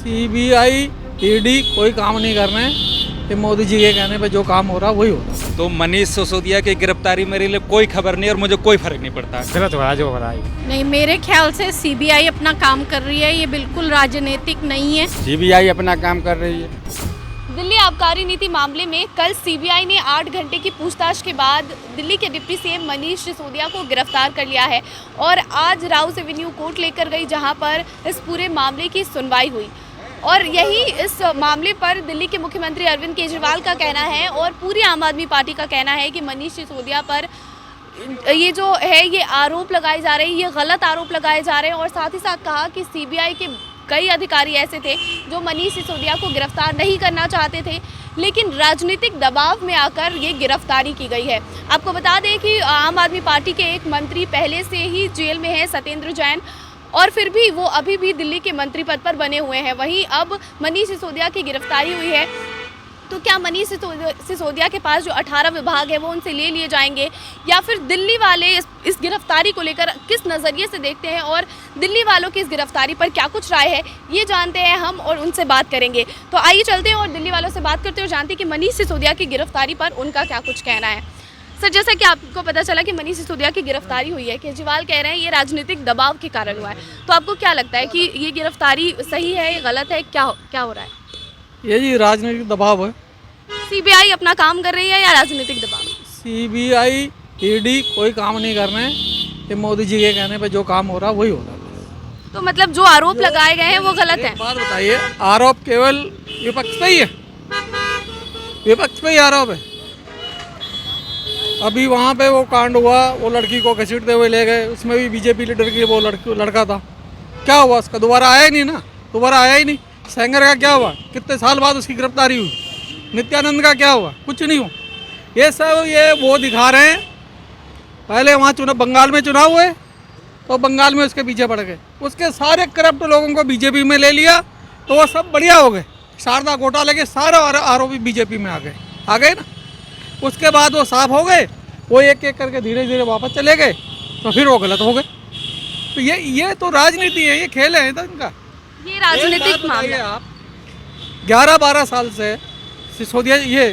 CBI ED कोई काम नहीं कर रहे हैं। ये मोदी जी के कहने पे जो काम हो रहा है वही हो रहा है। तो मनीष सिसोदिया की गिरफ्तारी मेरे लिए कोई खबर नहीं और मुझे कोई फर्क नहीं पड़ता। गलत हो रहा है जो हो रहा है। नहीं, मेरे ख्याल से सीबीआई अपना काम कर रही है, ये बिल्कुल राजनीतिक नहीं है। सीबीआई अपना काम कर रही है। दिल्ली आबकारी नीति मामले में कल सीबीआई ने 8 घंटे की पूछताछ के बाद दिल्ली के डिप्टी सीएम मनीष सिसोदिया को गिरफ्तार कर लिया है और आज राउस एवेन्यू कोर्ट लेकर गई, जहां पर इस पूरे मामले की सुनवाई हुई। और यही इस मामले पर दिल्ली के मुख्यमंत्री अरविंद केजरीवाल का कहना है और पूरी आम आदमी पार्टी का कहना है कि मनीष सिसोदिया पर ये जो है ये आरोप लगाए जा रहे हैं, ये गलत आरोप लगाए जा रहे हैं। और साथ ही साथ कहा कि सीबीआई के कई अधिकारी ऐसे थे जो मनीष सिसोदिया को गिरफ्तार नहीं करना चाहते थे, लेकिन राजनीतिक दबाव में आकर ये गिरफ्तारी की गई है। आपको बता दें कि आम आदमी पार्टी के एक मंत्री पहले से ही जेल में है, सत्येंद्र जैन, और फिर भी वो अभी भी दिल्ली के मंत्री पद पर बने हुए हैं। वहीं अब मनीष सिसोदिया की गिरफ्तारी हुई है, तो क्या मनीष सिसोदिया के पास जो 18 विभाग है वो उनसे ले लिए जाएंगे, या फिर दिल्ली वाले इस गिरफ्तारी को लेकर किस नज़रिए से देखते हैं और दिल्ली वालों की इस गिरफ्तारी पर क्या कुछ राय है, ये जानते हैं हम और उनसे बात करेंगे। तो आइए चलते हैं और दिल्ली वालों से बात करते हैं और जानते हैं कि मनीष सिसोदिया की गिरफ्तारी पर उनका क्या कुछ कहना है। सर, जैसा कि आपको पता चला कि मनीष सिसोदिया की गिरफ्तारी हुई है, केजरीवाल कह रहे हैं ये राजनीतिक दबाव के कारण हुआ है, तो आपको क्या लगता है कि ये गिरफ्तारी सही है, गलत है, क्या हो रहा है? ये जी राजनीतिक दबाव है। सीबीआई अपना काम कर रही है या राजनीतिक दबाव? सीबीआई ईडी कोई काम नहीं कर रहे हैं। ये मोदी जी के कहने पे जो काम हो रहा है वही हो रहा है। तो मतलब जो आरोप लगाए गए हैं वो गलत है? एक बात बताइए, आरोप केवल विपक्ष पे ही है, विपक्ष पे ही आरोप है। अभी वहाँ पे वो कांड हुआ, वो लड़की को घसीटते हुए ले गए, उसमें भी बीजेपी लीडर की वो लड़का था। क्या हुआ उसका? दोबारा आया ही नहीं ना, दोबारा आया ही नहीं। सेंगर का क्या हुआ? कितने साल बाद उसकी गिरफ्तारी हुई। नित्यानंद का क्या हुआ? कुछ नहीं हुआ। ये सब ये वो दिखा रहे हैं। पहले वहाँ बंगाल में चुनाव हुए तो बंगाल में उसके पीछे पड़ गए, उसके सारे करप्ट लोगों को बीजेपी में ले लिया तो वो सब बढ़िया हो गए। शारदा घोटाले के सारे आरोपी बीजेपी में आ गए ना। उसके बाद वो साफ हो गए, वो एक एक करके धीरे धीरे वापस चले गए, तो फिर वो गलत हो गए। तो ये तो राजनीति है, ये खेल है इनका। ये राजनीतिक मामला। आप 11-12 साल से सिसोदिया ये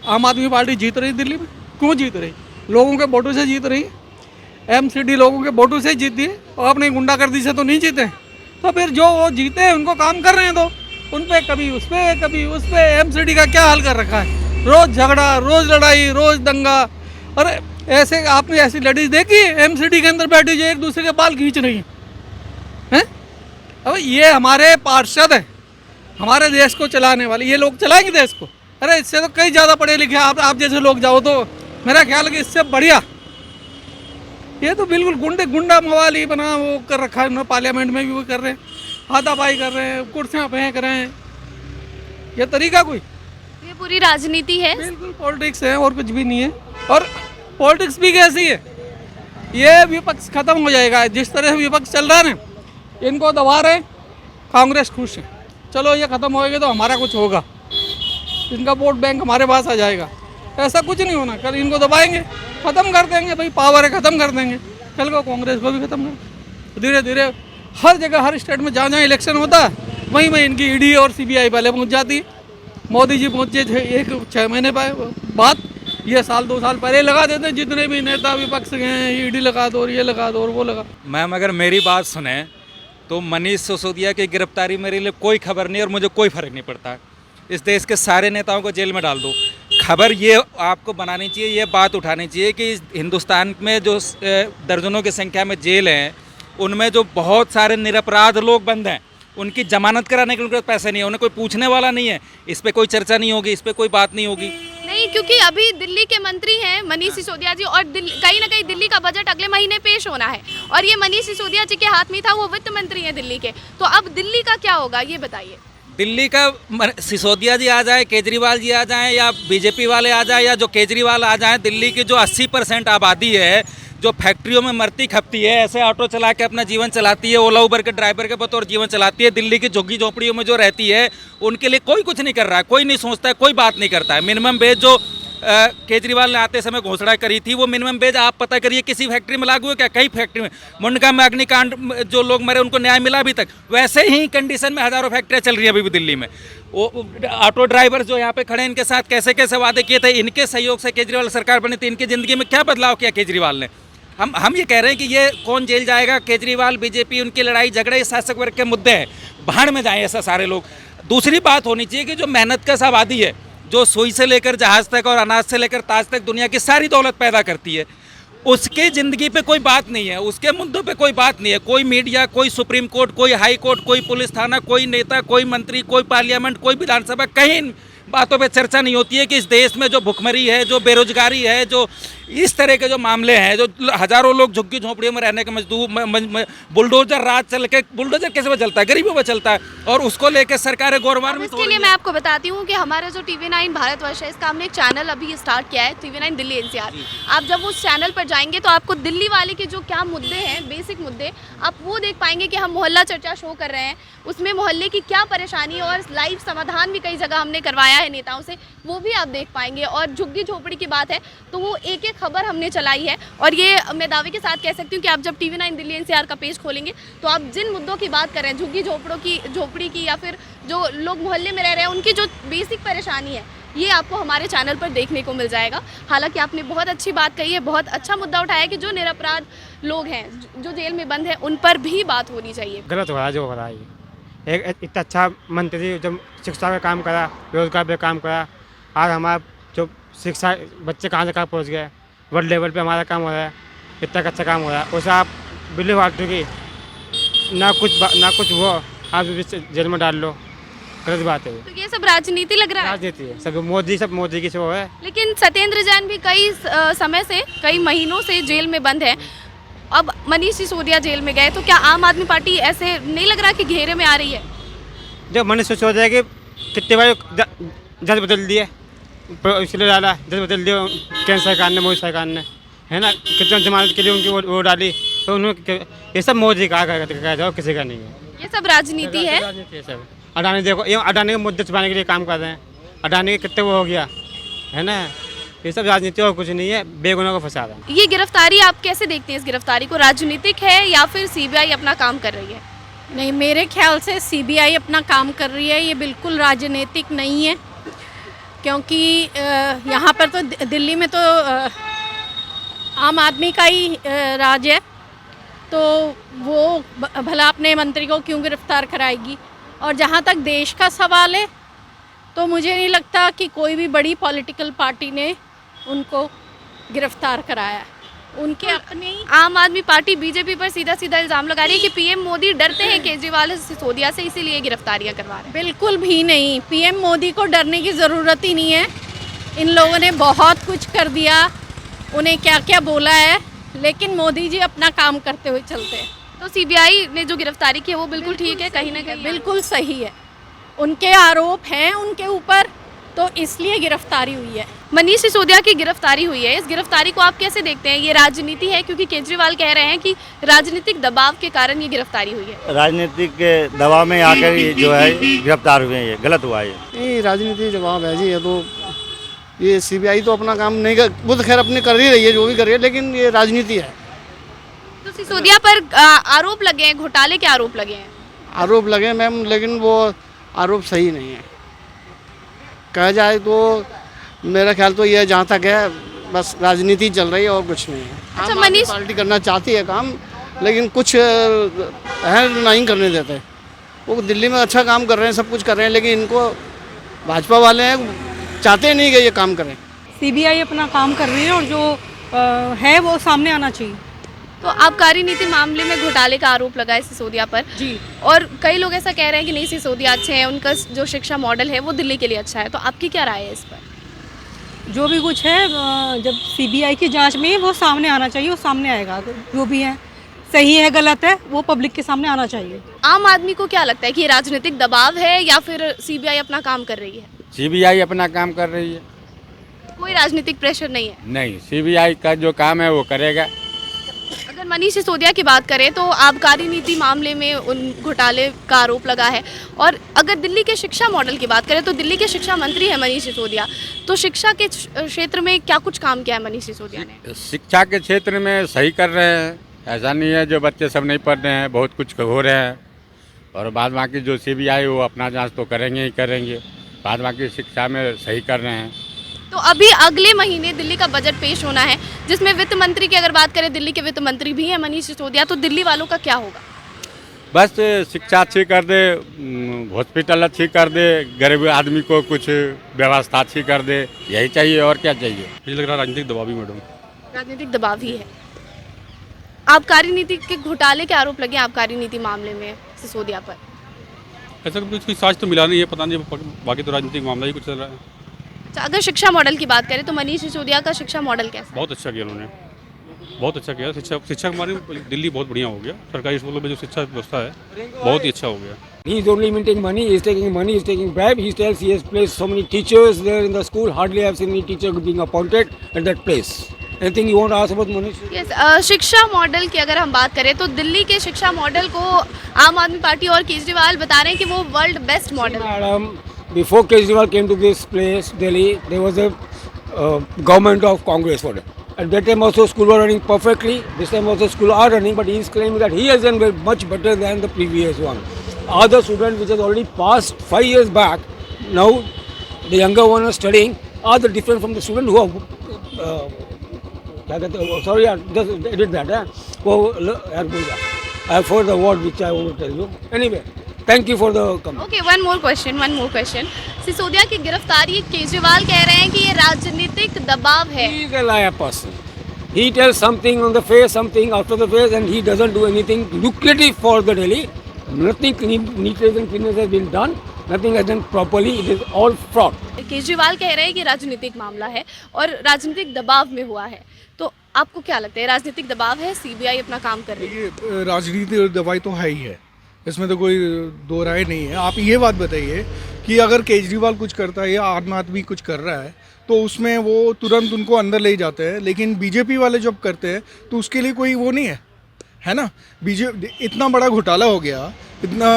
आम आदमी पार्टी जीत रही दिल्ली में। क्यों जीत रही? लोगों के वोटों से जीत रही है। एमसीडी लोगों के वोटों से जीती है और अपनी गुंडागर्दी से तो नहीं जीते। तो फिर जो वो जीते हैं उनको काम कर रहे हैं, तो उन पर कभी उस पर कभी उस पर। एमसीडी का क्या हाल कर रखा है? रोज़ झगड़ा, रोज़ लड़ाई, रोज़ दंगा। अरे ऐसे आपने ऐसी लेडीज देखी एमसीडी के अंदर बैठी जो एक दूसरे के बाल खींच रही हैं? अब ये हमारे पार्षद हैं, हमारे देश को चलाने वाले, ये लोग चलाएंगे देश को? अरे इससे तो कई ज़्यादा पढ़े लिखे आप जैसे लोग जाओ तो मेरा ख्याल है कि इससे बढ़िया। ये तो बिल्कुल गुंडा मवाली बना वो कर रखा है उन्होंने। पार्लियामेंट में भी वो कर रहे हैं, हाथापाई कर रहे हैं, कुर्सियाँ फेंक रहे हैं। ये तरीका कोई? ये पूरी राजनीति है, बिल्कुल पॉलिटिक्स है और कुछ भी नहीं है। और पॉलिटिक्स भी कैसी है? ये विपक्ष खत्म हो जाएगा। जिस तरह से विपक्ष चल रहा है ना, इनको दबा रहे, कांग्रेस खुश है, चलो ये ख़त्म होएगा तो हमारा कुछ होगा, इनका वोट बैंक हमारे पास आ जाएगा। ऐसा कुछ नहीं होना। कल इनको दबाएंगे, ख़त्म कर देंगे, भाई पावर है, ख़त्म कर देंगे। कल को कांग्रेस को भी ख़त्म कर, धीरे धीरे हर जगह हर स्टेट में जहाँ जहाँ इलेक्शन होता है वहीं वहीं इनकी ईडी और सीबीआई पहले पहुँच जाती है। मोदी जी पहुँचे 6 महीने बाद, ये साल 2 साल पहले लगा देते हैं। जितने भी नेता विपक्ष के हैं, ईडी लगा दो और ये लगा दो और वो लगा। मैम, अगर मेरी बात सुने तो मनीष सिसोदिया की गिरफ्तारी मेरे लिए कोई खबर नहीं और मुझे कोई फर्क नहीं पड़ता। इस देश के सारे नेताओं को जेल में डाल दो। खबर ये आपको बनानी चाहिए, ये बात उठानी चाहिए कि हिंदुस्तान में जो दर्जनों की संख्या में जेल हैं, उनमें जो बहुत सारे निरपराध लोग बंद हैं, उनकी जमानत कराने के उनके पास पैसे नहीं है, उन्हें कोई पूछने वाला नहीं है। इस पर कोई चर्चा नहीं होगी, इस पर कोई बात नहीं होगी। नहीं, क्योंकि अभी दिल्ली के मंत्री हैं मनीष सिसोदिया जी, और कहीं ना कहीं दिल्ली का बजट अगले महीने पेश होना है, और ये मनीष सिसोदिया जी के हाथ में था, वो वित्त मंत्री हैं दिल्ली के। तो अब दिल्ली का क्या होगा, ये बताइए। दिल्ली का सिसोदिया जी आ जाए, केजरीवाल जी आ जाएं, या बीजेपी वाले आ जाएं, या जो केजरीवाल आ जाएं, दिल्ली की जो 80% आबादी है जो फैक्ट्रियों में मरती खपती है, ऐसे ऑटो चला के अपना जीवन चलाती है, ओला उबर के ड्राइवर के बतौर जीवन चलाती है, दिल्ली की झुग्गी झोपड़ियों में जो रहती है, उनके लिए कोई कुछ नहीं कर रहा है, कोई नहीं सोचता है, कोई बात नहीं करता है। मिनिमम वेज जो केजरीवाल ने आते समय घोषणा करी थी, वो मिनिमम वेज आप पता करिए किसी फैक्ट्री में लागू है क्या? कई फैक्ट्री में, मुंडका में अग्निकांड जो लोग मरे उनको न्याय मिला अभी तक। वैसे ही कंडीशन में हज़ारों फैक्ट्रियाँ चल रही हैं अभी भी दिल्ली में। वो ऑटो ड्राइवर जो यहाँ पे खड़े हैं, इनके साथ कैसे कैसे वादे किए थे, इनके सहयोग से केजरीवाल सरकार बनी थी। इनकी ज़िंदगी में क्या बदलाव किया केजरीवाल ने? हम ये कह रहे हैं कि ये कौन जेल जाएगा, केजरीवाल, बीजेपी, उनकी लड़ाई झगड़े ये शासक वर्ग के मुद्दे हैं, भाड़ में जाएं ऐसा सारे लोग। दूसरी बात होनी चाहिए कि जो मेहनत का आबादी है, जो सुई से लेकर जहाज तक और अनाज से लेकर ताज तक दुनिया की सारी दौलत पैदा करती है, उसके ज़िंदगी पे कोई बात नहीं है, उसके मुद्दों पे कोई बात नहीं है। कोई मीडिया, कोई सुप्रीम कोर्ट, कोई हाई कोर्ट, कोई पुलिस थाना, कोई नेता, कोई मंत्री, कोई पार्लियामेंट, कोई विधानसभा, कहीं बातों पे चर्चा नहीं होती है कि इस देश में जो भुखमरी है, जो बेरोजगारी है, जो इस तरह के जो मामले हैं, जो हज़ारों लोग झुग्गी झोंपड़ियों में रहने के मजदूर, बुलडोजर राज चल के, बुलडोजर कैसे पे चलता है? गरीबों पर चलता है, और उसको लेकर सरकारें गौरवान्वित हो इसके रही लिए मैं आपको बताती हूँ कि हमारा जो TV9 भारतवर्ष है, इसका हमने एक चैनल अभी स्टार्ट किया है, TV9 दिल्ली NCR। आप जब उस चैनल पर जाएंगे तो आपको दिल्ली वाले के जो क्या मुद्दे हैं, बेसिक मुद्दे, आप वो देख पाएंगे कि हम मोहल्ला चर्चा शो कर रहे हैं, उसमें मोहल्ले की क्या परेशानी है और लाइव समाधान भी कई जगह हमने करवाया है नेताओं से, वो भी आप देख पाएंगे। और झुग्गी झोपड़ी की बात है तो वो एक एक खबर हमने चलाई है, और ये मैं दावे के साथ कह सकती हूँ कि आप जब TV9 दिल्ली NCR का पेज खोलेंगे तो आप जिन मुद्दों की बात कर रहे हैं, झुग्गी झोपड़ी की या फिर जो लोग मोहल्ले में रह रहे हैं उनकी जो बेसिक परेशानी है, ये आपको हमारे चैनल पर देखने को मिल जाएगा। हालांकि आपने बहुत अच्छी बात कही है, बहुत अच्छा मुद्दा उठाया कि जो निरपराध लोग हैं, जो जेल में बंद हैं, उन पर भी बात होनी चाहिए। गलत हो रहा है जो हो रहा है ये। एक इतना अच्छा मंत्री जब शिक्षा पे काम करा, रोजगार पे काम करा, आज हमारा जो शिक्षा बच्चे कहाँ से कहाँ पहुँच गए, वर्ल्ड लेवल पे हमारा काम हो रहा है, इतना अच्छा काम हो रहा है, उसे आप बिल्ली फालतू की ना कुछ वो आप जेल में डाल लो, गलत बात है। तो ये सब राजनीति लग रहा है, राजनीति है, सब मोदी की वो है। लेकिन सत्येंद्र जैन भी कई समय से, कई महीनों से जेल में बंद है। अब मनीष सिसोदिया जेल में गए, तो क्या आम आदमी पार्टी ऐसे नहीं लग रहा कि घेरे में आ रही है? जब मनीष सिसोदिया कि कितने बार जज बदल दिए, इसलिए डाला, जज बदल दिए केंद्र सरकार ने, मोदी सरकार ने, है ना, कितने जमानत के लिए उनकी वो डाली, तो उन्होंने ये सब मोदी का जाओ, किसी का नहीं है। ये सब राजनीति है। सब अडानी देखो, ये अडानी के मुद्दे छुपाने के लिए काम कर रहे हैं, अडानी के कितने वो हो गया, है ना, ये सब राजनीति और कुछ नहीं है, बेगुनाह को फंसा रहा है। ये गिरफ्तारी आप कैसे देखते हैं? इस गिरफ्तारी को राजनीतिक है या फिर CBI अपना काम कर रही है? नहीं, मेरे ख्याल से CBI अपना काम कर रही है, ये बिल्कुल राजनीतिक नहीं है। क्योंकि यहाँ पर तो दिल्ली में तो आम आदमी का ही राज है, तो वो भला अपने मंत्री को क्यों गिरफ्तार कराएगी। और जहाँ तक देश का सवाल है तो मुझे नहीं लगता कि कोई भी बड़ी पॉलिटिकल पार्टी ने उनको गिरफ्तार कराया। उनके अपने ही आम आदमी पार्टी BJP पर सीधा सीधा इल्ज़ाम लगा रही है कि PM मोदी डरते हैं केजरीवाल सिसोदिया से, इसीलिए गिरफ्तारियां करवा रहे हैं। बिल्कुल भी नहीं, PM मोदी को डरने की ज़रूरत ही नहीं है। इन लोगों ने बहुत कुछ कर दिया, उन्हें क्या क्या बोला है, लेकिन मोदी जी अपना काम करते हुए चलते हैं। तो CBI ने जो गिरफ्तारी की है वो बिल्कुल ठीक है, कहीं ना कहीं बिल्कुल सही है। उनके आरोप हैं उनके ऊपर, तो इसलिए गिरफ्तारी हुई है। मनीष सिसोदिया की गिरफ्तारी हुई है, इस गिरफ्तारी को आप कैसे देखते हैं? ये राजनीति है, क्योंकि केजरीवाल कह रहे हैं कि राजनीतिक दबाव के कारण ये गिरफ्तारी हुई है। राजनीतिक के दबाव में आकर ये जो है गिरफ्तार हुए हैं, ये गलत हुआ है। नहीं, राजनीति जवाब है जी। ये तो ये CBI तो अपना काम नहीं कर, वो तो खैर अपने कर ही रही है जो भी कर रही है, लेकिन ये राजनीति है। तो सिसोदिया पर आरोप लगे हैं, घोटाले के आरोप लगे हैं। आरोप लगे मैम, लेकिन वो आरोप सही नहीं है। कहा जाए तो मेरा ख्याल तो ये जहाँ तक है, बस राजनीति चल रही है और कुछ नहीं है। अच्छा, आम आदमी पार्टी करना चाहती है काम, लेकिन कुछ है नहीं करने देते। वो दिल्ली में अच्छा काम कर रहे हैं, सब कुछ कर रहे हैं, लेकिन इनको भाजपा वाले हैं चाहते नहीं कि ये काम करें। CBI अपना काम कर रही है और जो है वो सामने आना चाहिए। तो आबकारी नीति मामले में घोटाले का आरोप लगा है सिसोदिया पर जी, और कई लोग ऐसा कह रहे हैं कि नहीं, सिसोदिया अच्छे हैं, उनका जो शिक्षा मॉडल है वो दिल्ली के लिए अच्छा है। तो आपकी क्या राय है इस पर? जो भी कुछ है जब CBI की जांच में वो सामने आना चाहिए, वो सामने आएगा। जो भी है सही है गलत है वो पब्लिक के सामने आना चाहिए। आम आदमी को क्या लगता है कि ये राजनीतिक दबाव है या फिर CBI अपना काम कर रही है? CBI अपना काम कर रही है। कोई राजनीतिक प्रेशर नहीं है? नहीं, CBI का जो काम है वो करेगा। अगर मनीष सिसोदिया की बात करें तो आबकारी नीति मामले में उन घोटाले का आरोप लगा है, और अगर दिल्ली के शिक्षा मॉडल की बात करें तो दिल्ली के शिक्षा मंत्री हैं मनीष सिसोदिया, तो शिक्षा के क्षेत्र में क्या कुछ काम किया है मनीष सिसोदिया ने? शिक्षा के क्षेत्र में सही कर रहे हैं, ऐसा नहीं है जो बच्चे सब नहीं पढ़ रहे हैं, बहुत कुछ हो रहे हैं। और बाद बाकी जो CBI वो अपना जांच तो करेंगे ही करेंगे, बाद बाकी शिक्षा में सही कर रहे हैं। तो अभी अगले महीने दिल्ली का बजट पेश होना है, जिसमें वित्त मंत्री की अगर बात करें, दिल्ली के वित्त मंत्री भी हैं मनीष सिसोदिया, तो दिल्ली वालों का क्या होगा? बस शिक्षा अच्छी कर दे, हॉस्पिटल अच्छी कर दे, गरीब आदमी को कुछ व्यवस्था अच्छी कर दे, यही चाहिए और क्या चाहिए। मुझे लग रहा है राजनीतिक दबाव ही मैडम, राजनीतिक दबाव ही है। आबकारी नीति के घोटाले के आरोप लगे आबकारी नीति मामले में सिसोदिया पर। ऐसा कुछ कोई साज तो मिला नहीं है, पता नहीं, बाकी तो राजनीतिक मामला ही कुछ चल रहा है। अच्छा, अगर शिक्षा मॉडल की बात करें तो मनीष सिसोदिया का शिक्षा मॉडल कैसा? बहुत अच्छा किया उन्होंने, बहुत अच्छा किया। शिक्षा हमारी दिल्ली बहुत बढ़िया हो गया, सरकारी स्कूलों में जो शिक्षा व्यवस्था है बहुत ही अच्छा हो गया। He is only minting money, he is taking money, he is taking bribe. He tells he has placed so many teachers there in the school, hardly have seen any teacher being appointed at that place. Anything you want to ask about Manish? Yes, शिक्षा model की अगर हम बात करें तो दिल्ली के शिक्षा model को आम आदमी पार्टी और केजरीवाल बता रहे हैं कि वो वर्ल्ड बेस्ट मॉडल है। Madam, before Kejriwal came to this place, Delhi, there was a government of Congress for it. At that time also school were running perfectly. This time also school are running, but he is claiming that he has done much better than the previous one. Other students which has already passed 5 years back, now the younger one are studying, are the different from the student who are sorry, just edit that. I have heard the word which I want to tell you. Anyway, thank you for the comment. Okay, one more question. Sisodia की गिरफ्तारी केजरीवाल कह रहे हैं कि ये राजनीतिक दबाव है। He is a liar person. He tells something on the face, something after the face, and he doesn't do anything lucrative for the Delhi. Nothing neatness and cleanness has been done. Nothing has done properly. It is all fraud. Kejriwal कह रहे हैं कि राजनीतिक मामला है और राजनीतिक दबाव में हुआ है, तो आपको क्या लगता है राजनीतिक दबाव है, CBI अपना काम कर रही है? ये राजनीतिक दबाव तो है ही है, इसमें तो कोई दो राय नहीं है। आप ये बात बताइए कि अगर केजरीवाल कुछ करता है या आम आदमी कुछ कर रहा है तो उसमें वो तुरंत उनको अंदर ले जाते हैं, लेकिन बीजेपी वाले जब करते हैं तो उसके लिए कोई वो नहीं है ना। इतना बड़ा घोटाला हो गया, इतना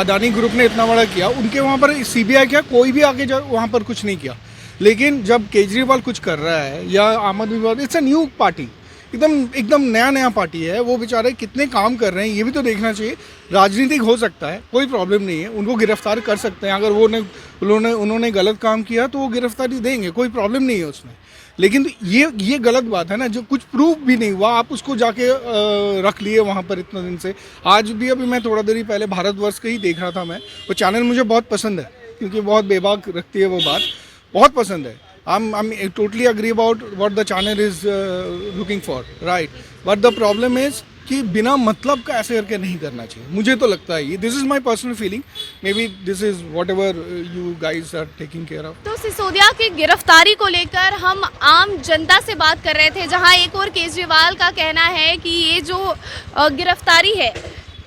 अदानी ग्रुप ने इतना बड़ा किया, उनके वहाँ पर CBI क्या कोई भी आगे वहाँ पर कुछ नहीं किया। लेकिन जब केजरीवाल कुछ कर रहा है या आम आदमी party, it's a new party, एकदम नया पार्टी है, वो बेचारे कितने काम कर रहे हैं ये भी तो देखना चाहिए। राजनीतिक हो सकता है, कोई प्रॉब्लम नहीं है, उनको गिरफ्तार कर सकते हैं। अगर उन्होंने गलत काम किया तो वो गिरफ्तारी देंगे, कोई प्रॉब्लम नहीं है उसमें। लेकिन ये गलत बात है ना, जो कुछ प्रूफ भी नहीं हुआ आप उसको जाके रख लिए वहाँ पर इतना दिन से। आज भी अभी मैं थोड़ा देर ही पहले भारतवर्ष का ही देख रहा था, मैं वो चैनल मुझे बहुत पसंद है क्योंकि बहुत बेबाक रखती है वो बात, बहुत पसंद है। I'm totally agree about what the channel is looking for, right? But the problem is कि बिना मतलब का ऐसे करके नहीं करना चाहिए, मुझे तो लगता है ये। This is my personal feeling, may be this is whatever you guys are taking care of. तो सिसोदिया की गिरफ्तारी को लेकर हम आम जनता से बात कर रहे थे, जहां एक और केजरीवाल का कहना है कि ये जो गिरफ्तारी है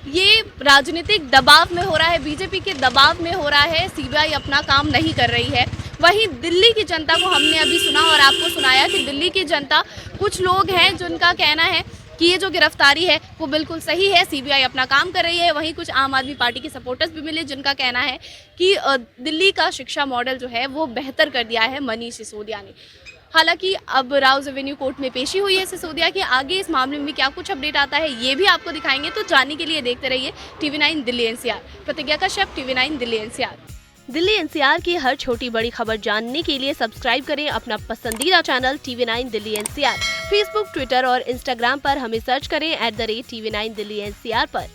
ये राजनीतिक दबाव में हो रहा है, बीजेपी के दबाव में हो रहा है, CBI अपना काम नहीं कर रही है। वहीं दिल्ली की जनता को हमने अभी सुना और आपको सुनाया कि दिल्ली की जनता, कुछ लोग हैं जिनका कहना है कि ये जो गिरफ्तारी है वो बिल्कुल सही है, CBI अपना काम कर रही है। वहीं कुछ आम आदमी पार्टी के सपोर्टर्स भी मिले जिनका कहना है कि दिल्ली का शिक्षा मॉडल जो है वो बेहतर कर दिया है मनीष सिसोदिया ने। हालांकि अब राउज एवेन्यू कोर्ट में पेशी हुई है सिसोदिया की, आगे इस मामले में क्या कुछ अपडेट आता है ये भी आपको दिखाएंगे। तो जानने के लिए देखते रहिए TV9 दिल्ली NCR। प्रतिज्ञा Kashyap, TV9 Delhi NCR। Delhi NCR की हर छोटी बड़ी खबर जानने के लिए सब्सक्राइब करें अपना पसंदीदा channel TV9 Delhi NCR। Facebook, Twitter और इंस्टाग्राम पर हमें सर्च करें @TV9 दिल्ली NCR पर।